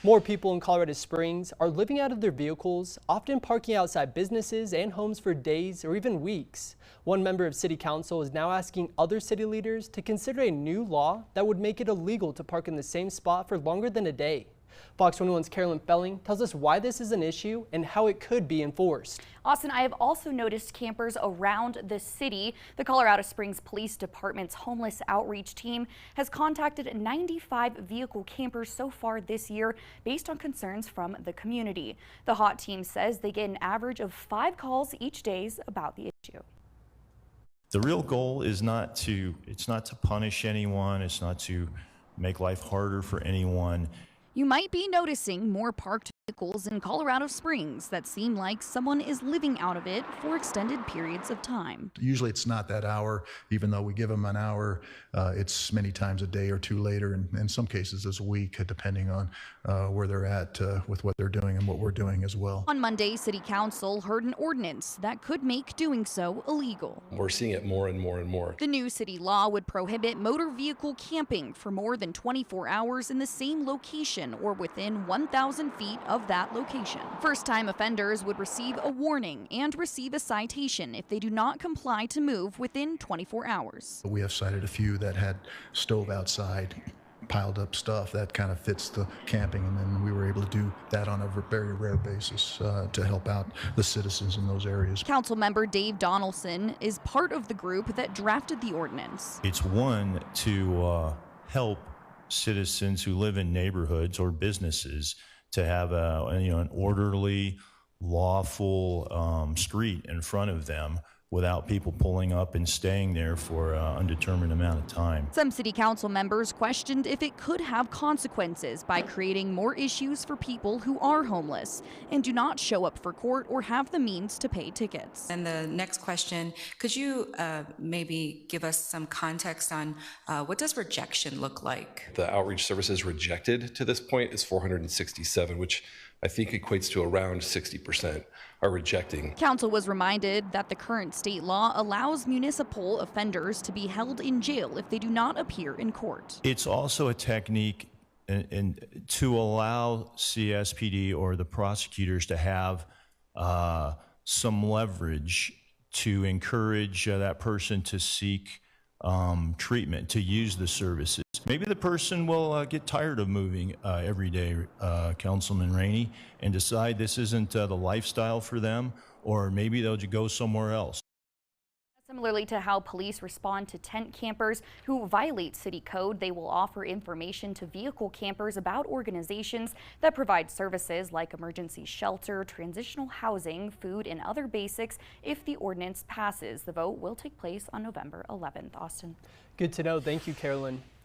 More people in Colorado Springs are living out of their vehicles, often parking outside businesses and homes for days or even weeks. One member of City Council is now asking other city leaders to consider a new law that would make it illegal to park in the same spot for longer than a day. Fox 21's Carolyn Felling tells us why this is an issue and how it could be enforced. Austin, I have also noticed campers around the city. The Colorado Springs Police Department's homeless outreach team has contacted 95 vehicle campers so far this year based on concerns from the community. The HOT team says they get an average of 5 calls each day about the issue. The real goal is not to punish anyone. It's not to make life harder for anyone. You might be noticing more parked vehicles in Colorado Springs that seem like someone is living out of it for extended periods of time. Usually it's not that hour, even though we give them an hour. It's many times a day or two later, and in some cases it's a week, depending on where they're at with what they're doing and what we're doing as well. On Monday, City Council heard an ordinance that could make doing so illegal. We're seeing it more and more and more. The new city law would prohibit motor vehicle camping for more than 24 hours in the same location or within 1,000 feet of that location. First-time offenders would receive a warning and receive a citation if they do not comply to move within 24 hours. We have cited a few that had stove outside, piled up stuff that kind of fits the camping, and then we were able to do that on a very rare basis to help out the citizens in those areas. Councilmember Dave Donaldson is part of the group that drafted the ordinance. It's one to help citizens who live in neighborhoods or businesses to have an orderly, lawful street in front of them without people pulling up and staying there for an undetermined amount of time. Some city council members questioned if it could have consequences by creating more issues for people who are homeless and do not show up for court or have the means to pay tickets. And the next question, could you maybe give us some context on what does rejection look like? The outreach services rejected to this point is 467, which I think equates to around 60% are rejecting. Council was reminded that the current state law allows municipal offenders to be held in jail if they do not appear in court. It's also a technique to allow CSPD or the prosecutors to have some leverage to encourage that person to seek treatment, to use the services. Maybe the person will get tired of moving every day, Councilman Rainey, and decide this isn't the lifestyle for them, or maybe they'll just go somewhere else. Similarly to how police respond to tent campers who violate city code, they will offer information to vehicle campers about organizations that provide services like emergency shelter, transitional housing, food, and other basics if the ordinance passes. The vote will take place on November 11th. Austin. Good to know. Thank you, Carolyn.